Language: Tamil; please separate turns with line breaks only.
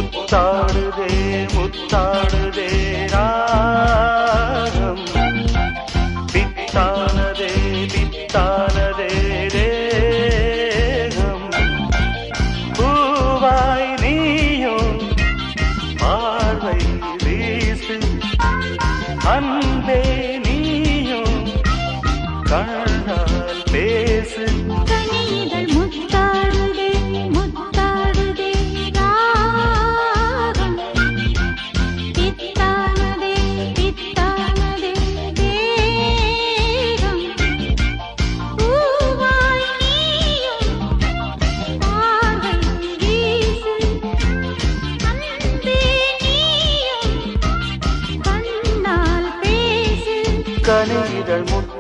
முத்தாடுதே முத்தாடுதே ராகம் பித்தானதே பித்தானதே தேகம் பூவாய் நீயும் பார்வை வீசு அன்பே நீயும் கண்ணால் பேசு
கனிகள் முத்தாடுதே முத்தாடுதே ராகம் பித்தானதே பித்தானதே தேகம் பூவாய் நீயும் பார்வை வீசு அன்பே நீயும் கண்ணால் பேசு
கனிகள் முத்தாடுதே